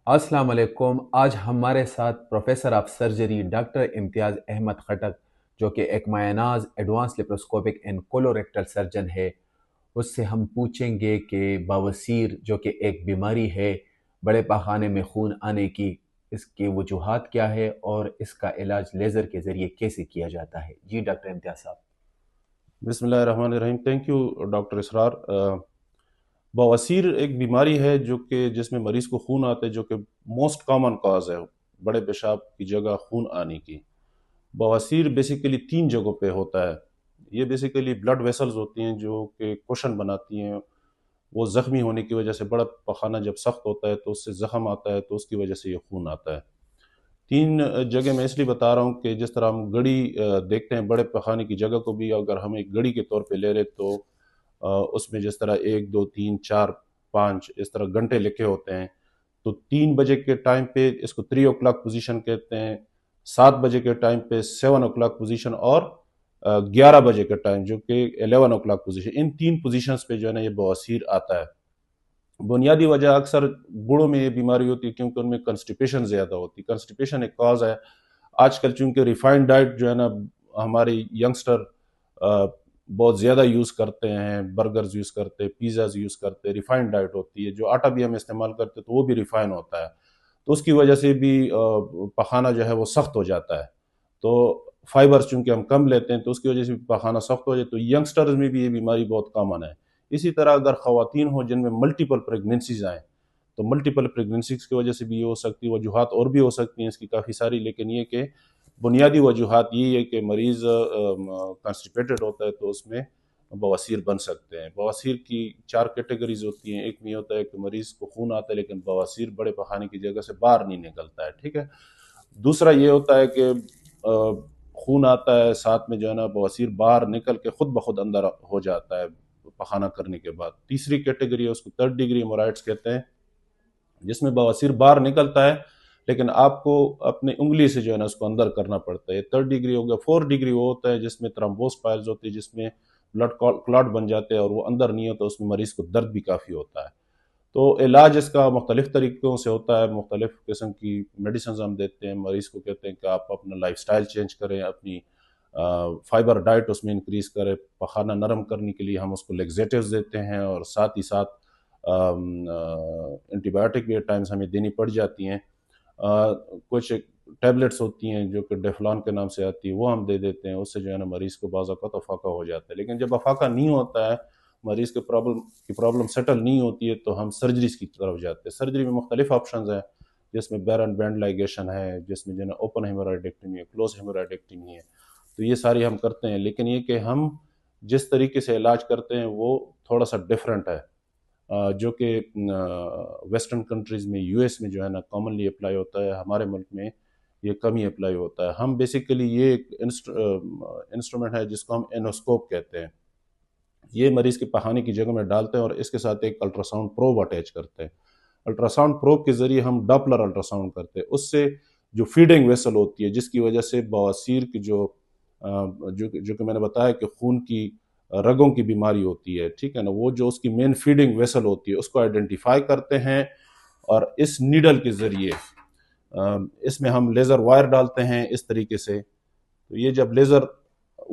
अस्सलाम वालेकुम। आज हमारे साथ professor of surgery doctor Imtiaz Ahmed Khattak, जो कि एक मायनाज advance laparoscopic and colorectal surgeon है, उससे हम पूछेंगे कि बवासीर जो कि एक बीमारी है, बड़े पाखाने में खून आने की, इसकी वजूहात क्या है और इसका इलाज लेज़र के ज़रिए कैसे किया जाता है। जी डॉक्टर इम्तियाज़ साहब। बिस्मिल्लाहिर्रहमानिर्रहीम। थैंक यू डॉक्टर इसरार। बवासीर एक बीमारी है जो कि जिसमें मरीज़ को खून आता है, जो कि मोस्ट कॉमन कॉज है बड़े पेशाब की जगह खून आने की। बवासीर बेसिकली 3 जगहों पे होता है। ये बेसिकली ब्लड वेसल्स होती हैं जो कि कुशन बनाती हैं। वो ज़ख्मी होने की वजह से, बड़ा पखाना जब सख्त होता है तो उससे ज़ख्म आता है, तो उसकी वजह से ये खून आता है। 3 जगह मैं इसलिए बता रहा हूँ कि जिस तरह हम घड़ी देखते हैं, बड़े पखाने की जगह को भी अगर हम एक घड़ी के तौर पे ले रहे तो उसमें जिस तरह 1 2 3 4 5 इस तरह घंटे लिखे होते हैं। तो 3 बजे के टाइम पे इसको 3 ओ क्लॉक पोजीशन कहते हैं, 7 बजे के टाइम पे 7 ओ क्लॉक पोजीशन, और 11 बजे के टाइम जो कि 11 ओ क्लॉक पोजीशन। इन 3 पोजीशंस पे जो है ना ये बवासीर आता है। बुनियादी वजह अक्सर बूढ़ों में ये बीमारी होती है क्योंकि उनमें कंस्टिपेशन ज़्यादा होती है। कंस्टिपेशन एक कॉज है। आजकल चूंकि रिफाइंड डाइट जो है ना हमारे यंगस्टर बहुत ज़्यादा यूज़ करते हैं, बर्गर्स यूज़ करते हैं, पिज़्ज़ाज यूज़ करते हैं, रिफाइंड डाइट होती है। जो आटा भी हम इस्तेमाल करते हैं तो वो भी रिफाइन होता है, तो उसकी वजह से भी पखाना जो है वो सख्त हो जाता है। तो फाइबर्स चूंकि हम कम लेते हैं तो उसकी वजह से भी पखाना सख्त हो जाए, तो यंगस्टर्स में भी ये बीमारी बहुत कॉमन है। इसी तरह अगर ख़वातीन हो जिनमें मल्टीपल प्रेगनेंसीज आएँ, तो मल्टीपल प्रेगनेंसीज की वजह से भी ये हो सकती है। वजूहात और भी हो सकती हैं इसकी काफ़ी सारी, लेकिन ये कि बुनियादी वजूहात यही है कि मरीज़ कॉन्स्टिपेटेड होता है तो उसमें बवासीर बन सकते हैं। बवासीर की 4 कैटेगरीज़ होती हैं। एक में ये होता है कि मरीज़ को खून आता है लेकिन बवासीर बड़े पखाने की जगह से बाहर नहीं निकलता है, ठीक है। दूसरा ये होता है कि खून आता है, साथ में जो है ना बवासीर बाहर निकल के खुद ब खुद अंदर हो जाता है पखाना करने के बाद। तीसरी कैटेगरी है, उसको 3rd डिग्री हेमोराइड्स कहते हैं, जिसमें बवासीर बाहर निकलता है लेकिन आपको अपनी उंगली से जो है ना उसको अंदर करना पड़ता है। 3rd डिग्री हो गया। 4th डिग्री वो होता है जिसमें थ्रोम्बोस पाइल्स होती है, जिसमें ब्लड क्लॉट बन जाते हैं और वो अंदर नहीं होता, उसमें मरीज को दर्द भी काफ़ी होता है। तो इलाज इसका मुख्तलिफ तरीक़ों से होता है, मुख्तलिफ किस्म की मेडिसिन हम देते हैं। मरीज़ को कहते हैं कि आप अपना लाइफ स्टाइल चेंज करें, अपनी फाइबर डाइट उसमें इंक्रीज़ करें। पखाना नरम करने के लिए हम उसको लेक्सेटिव्स देते हैं और साथ ही साथ एंटीबायोटिक भी एट टाइम्स हमें देनी पड़ जाती हैं। कुछ टैबलेट्स होती हैं जो कि डेफ्लॉन के नाम से आती है, वो हम दे देते हैं। उससे जो है ना मरीज़ को बाज़ औक़ात अफ़ाका हो जाता है। लेकिन जब अफ़ाका नहीं होता है, मरीज़ के प्रॉब्लम सेटल नहीं होती है, तो हम सर्जरीज़ की तरफ जाते हैं। सर्जरी में मुख्तलिफ ऑप्शंस हैं, जिसमें बैर एंड बैंड लाइगेशन है, जिसमें जो है ना ओपन हेमोरॉइडेक्टमी है, क्लोज़ हेमोरॉइडेक्टमी है। तो ये सारी हम करते हैं, लेकिन ये कि हम जिस तरीके से इलाज करते हैं वो थोड़ा-सा डिफरेंट है। जो कि वेस्टर्न कंट्रीज़ में, यूएस में जो है ना कॉमनली अप्लाई होता है, हमारे मुल्क में ये कम ही अप्लाई होता है। हम बेसिकली ये एक इंस्ट्रूमेंट है जिसको हम एंडोस्कोप कहते हैं। ये मरीज़ के पखाने की जगह में डालते हैं और इसके साथ एक अल्ट्रासाउंड प्रोब अटैच करते हैं। अल्ट्रासाउंड प्रोब के ज़रिए हम डॉपलर अल्ट्रासाउंड करते हैं। उससे जो फीडिंग वेसल होती है, जिसकी वजह से बवासीर की जो कि मैंने बताया कि खून की रगों की बीमारी होती है, ठीक है ना? वो जो उसकी मेन फीडिंग वेसल होती है, उसको आइडेंटिफ़ाई करते हैं और इस नीडल के ज़रिए इसमें हम लेज़र वायर डालते हैं इस तरीके से। तो ये जब लेज़र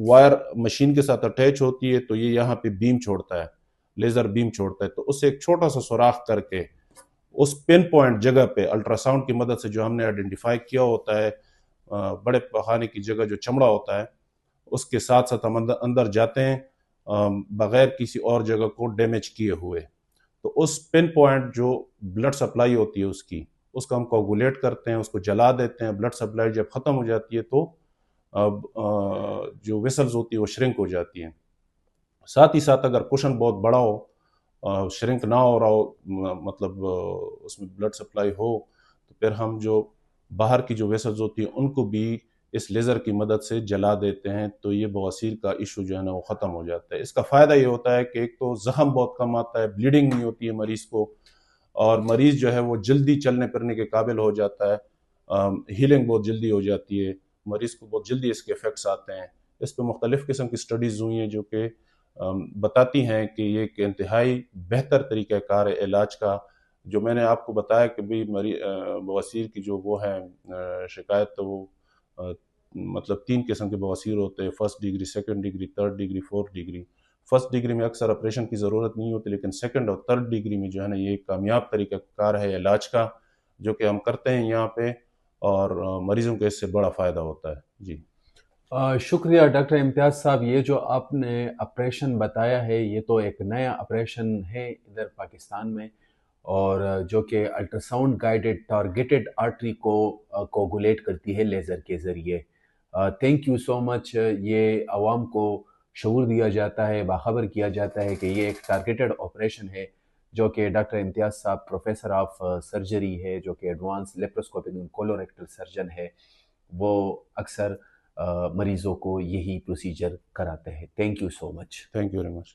वायर मशीन के साथ अटैच होती है तो ये यहाँ पे बीम छोड़ता है, लेज़र बीम छोड़ता है। तो उससे एक छोटा-सा सुराख करके उस पिन पॉइंट जगह पे अल्ट्रासाउंड की मदद से जो हमने आइडेंटिफ़ाई किया होता है बड़े पखाने की जगह जो चमड़ा होता है, उसके साथ-साथ हम अंदर अंदर जाते हैं बगैर किसी और जगह को डैमेज किए हुए। तो उस पिन पॉइंट जो ब्लड सप्लाई होती है उसको हम कोगुलेट करते हैं, उसको जला देते हैं। ब्लड सप्लाई जब ख़त्म हो जाती है तो जो वेसल्स होती है वो श्रिंक हो जाती हैं। साथ ही साथ अगर कुशन बहुत बड़ा हो, श्रिंक ना हो रहा हो, मतलब उसमें ब्लड सप्लाई हो, तो फिर हम जो बाहर की जो वेसल्स होती हैं उनको भी इस लेज़र की मदद से जला देते हैं, तो ये बवासीर का इशू जो है ना वो ख़त्म हो जाता है। इसका फ़ायदा ये होता है कि एक तो ज़ख़म बहुत कम आता है, ब्लीडिंग नहीं होती है मरीज़ को, और मरीज़ जो है वो जल्दी चलने फिरने के काबिल हो जाता है। हीलिंग बहुत जल्दी हो जाती है, मरीज़ को बहुत जल्दी इसके इफ़ेक्ट्स आते हैं। इस पे मुख्तलिफ़ किस्म की स्टडीज़ हुई हैं जो कि बताती हैं कि ये एक इंतहाई बेहतर तरीक़ाकार है इलाज का। جو میں نے آپ کو بتایا کہ بھی بواسیر کی جو وہ ہے شکایت، تو وہ مطلب 3 قسم کے بواسیر ہوتے ہیں، first degree, second degree, third degree, fourth degree. First degree میں اکثر آپریشن کی ضرورت نہیں ہوتی، لیکن سیکنڈ اور تھرڈ ڈگری میں جو ہے نا یہ ایک کامیاب طریقہ کار ہے علاج کا، جو کہ ہم کرتے ہیں یہاں پہ، اور مریضوں کو اس سے بڑا فائدہ ہوتا ہے جی۔ شکریہ ڈاکٹر امتیاز صاحب، یہ جو آپ نے آپریشن بتایا ہے یہ تو ایک نیا آپریشن ہے ادھر پاکستان میں، اور جو کہ ultra sound guided targeted artery کو کوگولیٹ کرتی ہے لیزر کے ذریعے۔ تھینک یو سو مچ، یہ عوام کو شعور دیا جاتا ہے، باخبر کیا جاتا ہے کہ یہ ایک ٹارگیٹڈ آپریشن ہے، جو کہ ڈاکٹر امتیاز صاحب پروفیسر آف سرجری ہے، جو کہ advance laparoscopic and colorectal surgeon ہے، وہ اکثر مریضوں کو یہی پروسیجر کراتے ہیں۔ Thank you so much. Thank you very much.